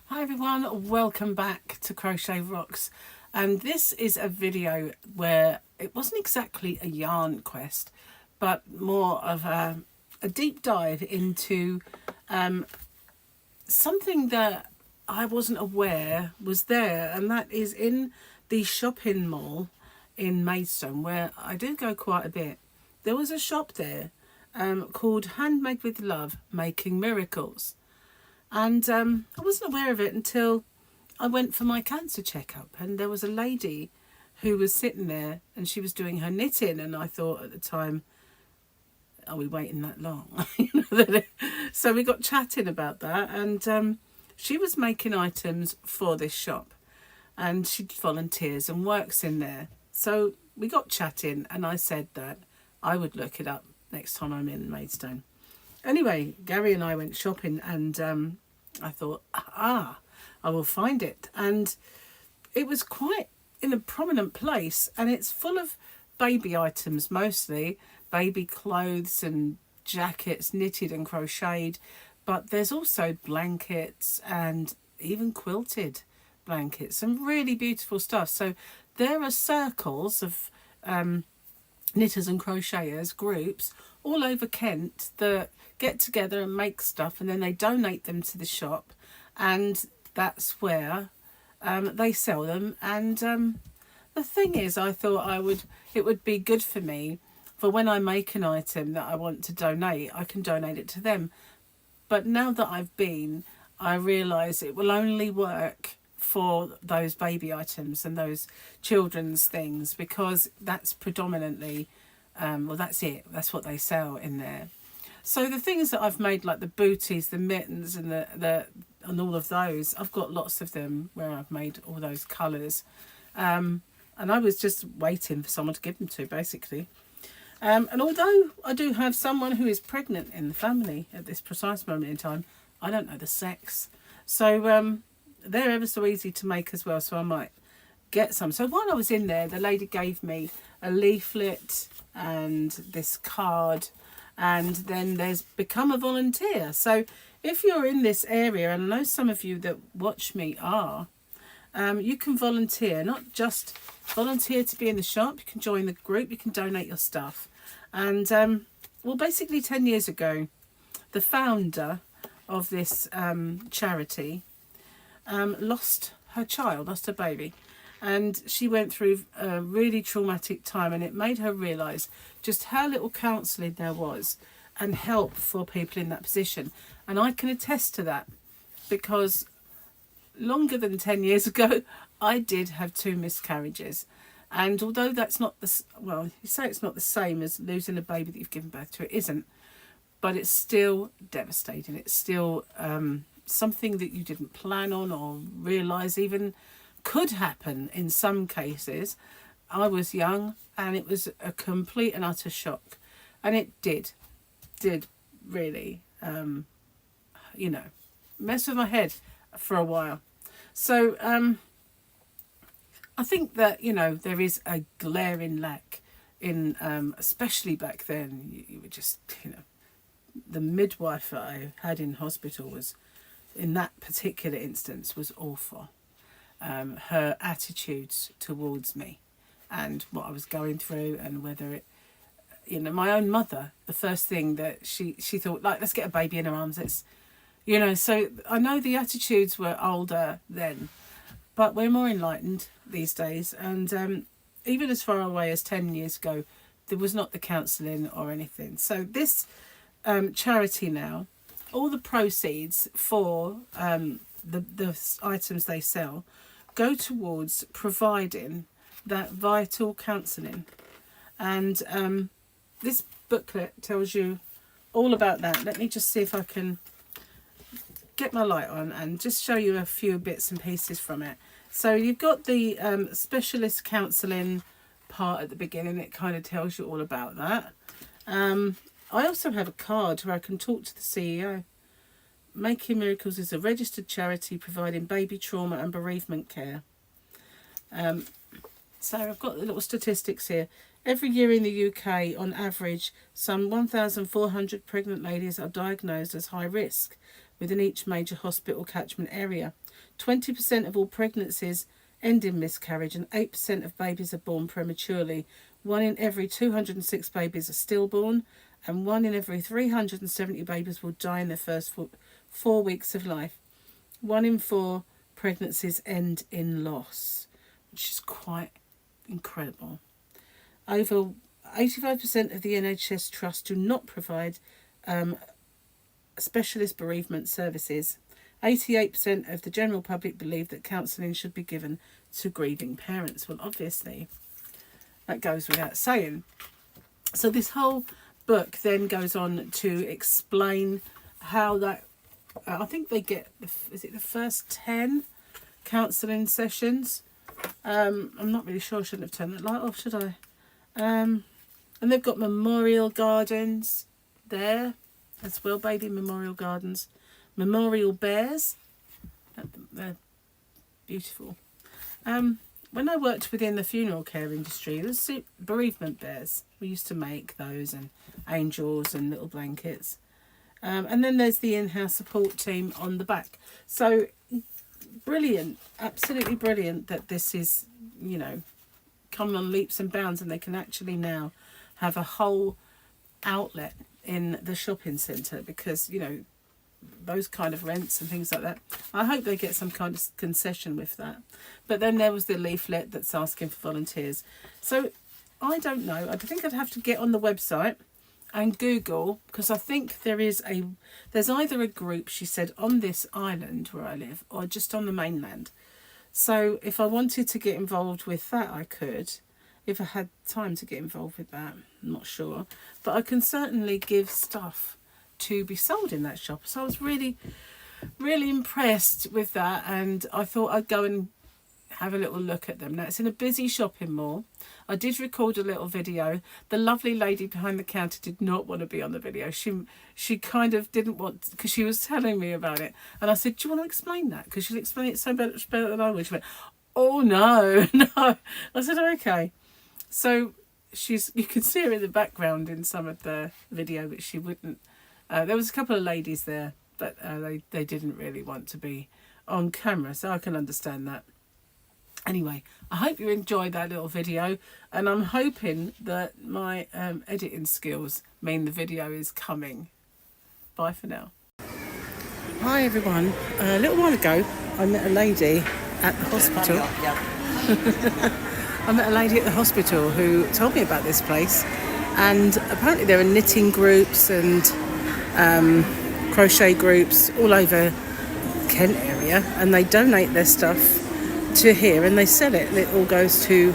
Hi everyone, welcome back to Crochet Rocks, and this is a video where it wasn't exactly a yarn quest but more of a deep dive into something that I wasn't aware was there, and that is in the shopping mall in Maidstone, where I do go quite a bit. There was a shop there called Handmade with Love, Making Miracles. And I wasn't aware of it until I went for my cancer checkup, and there was a lady who was sitting there and she was doing her knitting, and I thought at the time, are we waiting that long? So we got chatting about that, and she was making items for this shop, and she volunteers and works in there. So we got chatting, and I said that I would look it up next time I'm in Maidstone. Anyway, Gary and I went shopping, and I thought, I will find it. And it was quite in a prominent place, and it's full of baby items, mostly baby clothes and jackets, knitted and crocheted. But there's also blankets and even quilted blankets, some really beautiful stuff. So there are circles of knitters and crocheters, groups all over Kent that get together and make stuff, and then they donate them to the shop, and that's where they sell them. And the thing is, I thought it would be good for me for when I make an item that I want to donate, I can donate it to them. But now that I've been, I realise it will only work for those baby items and those children's things, because that's predominantly that's it, that's what they sell in there. So the things that I've made, like the booties, the mittens, and the and all of those, I've got lots of them where I've made all those colours, and I was just waiting for someone to give them to, basically. And although I do have someone who is pregnant in the family at this precise moment in time, I don't know the sex. So they're ever so easy to make as well, so I might get some. So while I was in there, the lady gave me a leaflet and this card, and then there's become a volunteer. So if you're in this area, and I know some of you that watch me are, you can volunteer, not just volunteer to be in the shop, you can join the group, you can donate your stuff. And well, basically 10 years ago, the founder of this charity lost her baby, and she went through a really traumatic time, and it made her realise just how little counselling there was and help for people in that position. And I can attest to that, because longer than 10 years ago, I did have 2 miscarriages. And although that's not you say it's not the same as losing a baby that you've given birth to, it isn't, but it's still devastating. It's still something that you didn't plan on or realise even could happen in some cases. I was young, and it was a complete and utter shock, and it did really mess with my head for a while. So I think that there is a glaring lack in especially back then. You were just the midwife that I had in hospital was, in that particular instance, was awful. Her attitudes towards me and what I was going through, and whether it, my own mother, the first thing that she thought, like, let's get a baby in her arms, so I know the attitudes were older then, but we're more enlightened these days. And even as far away as 10 years ago, there was not the counselling or anything. So this charity now, all the proceeds for the items they sell go towards providing that vital counselling. And this booklet tells you all about that. Let me just see if I can get my light on and just show you a few bits and pieces from it. So you've got the specialist counselling part at the beginning. It kind of tells you all about that. I also have a card where I can talk to the CEO. Making Miracles is a registered charity providing baby trauma and bereavement care. So I've got the little statistics here. Every year in the UK, on average, some 1,400 pregnant ladies are diagnosed as high risk within each major hospital catchment area. 20% of all pregnancies end in miscarriage, and 8% of babies are born prematurely. 1 in every 206 babies are stillborn, and 1 in every 370 babies will die in their first 4 weeks of life. 1 in 4 pregnancies end in loss, which is quite incredible. Over 85% of the NHS trusts do not provide specialist bereavement services. 88% of the general public believe that counselling should be given to grieving parents. Well, obviously, that goes without saying. So this whole book then goes on to explain how that, I think they get, is it the first 10 counselling sessions? I'm not really sure. I shouldn't have turned that light off, should I? And they've got memorial gardens there as well, baby memorial gardens. Memorial bears. They're beautiful. When I worked within the funeral care industry, there was bereavement bears. We used to make those, and angels and little blankets. And then there's the in-house support team on the back. So brilliant, absolutely brilliant that this is, you know, coming on leaps and bounds, and they can actually now have a whole outlet in the shopping centre, because, you know, those kind of rents and things like that, I hope they get some kind of concession with that. But then there was the leaflet that's asking for volunteers. So I don't know, I think I'd have to get on the website and Google, because I think there's either a group, she said, on this island where I live, or just on the mainland. So if I wanted to get involved with that, I could, if I had time to get involved with that. I'm not sure, but I can certainly give stuff to be sold in that shop. So I was really, really impressed with that, and I thought I'd go and have a little look at them. Now, it's in a busy shopping mall. I did record a little video. The lovely lady behind the counter did not want to be on the video. She kind of didn't want, because she was telling me about it, and I said, do you want to explain that? Because she'll explain it so much better than I would. She went, oh no, no. I said, okay. So you can see her in the background in some of the video, but she wouldn't. There was a couple of ladies there, but they didn't really want to be on camera, so I can understand that. Anyway, I hope you enjoyed that little video, and I'm hoping that my editing skills mean the video is coming. Bye for now. Hi everyone. A little while ago, I met a lady at the hospital. I met a lady at the hospital who told me about this place, and apparently there are knitting groups and crochet groups all over Kent area, and they donate their stuff to here and they sell it, and it all goes to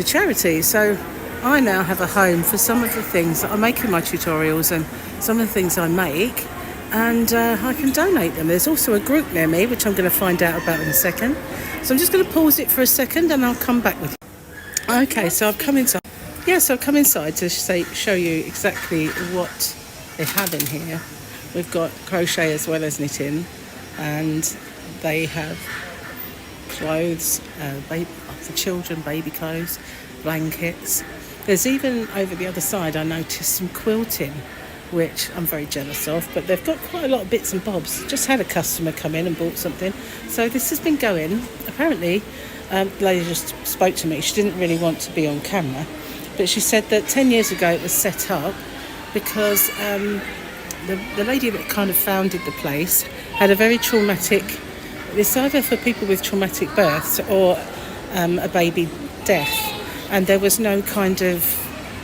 charity. So I now have a home for some of the things that I make in my tutorials and some of the things I make, and I can donate them. There's also a group near me, which I'm going to find out about in a second. So I'm just going to pause it for a second and I'll come back with you. Okay, so I've come inside. Yeah, so I've come inside to show you exactly what they have in here. We've got crochet as well as knitting, and they have clothes, for children, baby clothes, blankets. There's even over the other side, I noticed some quilting, which I'm very jealous of, but they've got quite a lot of bits and bobs. Just had a customer come in and bought something. So this has been going. Apparently, the lady just spoke to me. She didn't really want to be on camera, but she said that 10 years ago it was set up because the lady that kind of founded the place had a very traumatic, it's either for people with traumatic births or a baby death, and there was no kind of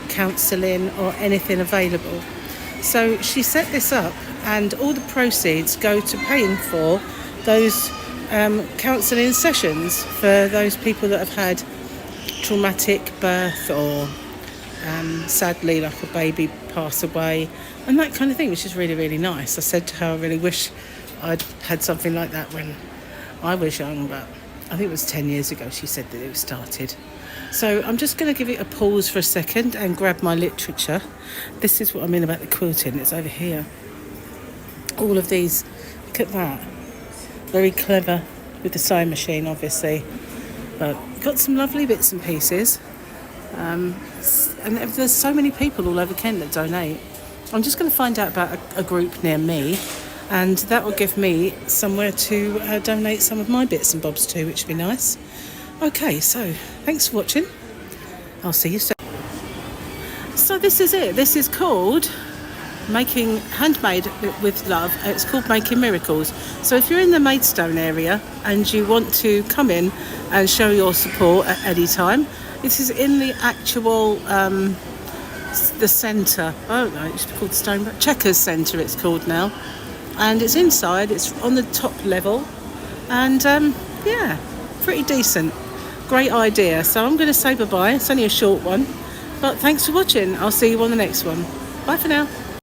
counselling or anything available. So she set this up, and all the proceeds go to paying for those counselling sessions for those people that have had traumatic birth or sadly like a baby pass away and that kind of thing, which is really, really nice. I said to her, I really wish I'd had something like that when I was young, but I think it was 10 years ago she said that it was started. So I'm just going to give it a pause for a second and grab my literature. This is what I mean about the quilting. It's over here. All of these, look at that. Very clever with the sewing machine, obviously. But got some lovely bits and pieces. And there's so many people all over Kent that donate. I'm just going to find out about a group near me. and that will give me somewhere to donate some of my bits and bobs to, which would be nice. Okay, so thanks for watching. I'll see you soon. So this is it. This is called Making Handmade with Love. It's called Making Miracles. So if you're in the Maidstone area and you want to come in and show your support at any time, this is in the actual the centre. I don't know, it used to be called Stone Checkers Centre, it's called now. And it's inside, it's on the top level, and yeah, pretty decent. Great idea. So I'm going to say bye-bye. It's only a short one, but thanks for watching. I'll see you on the next one. Bye for now.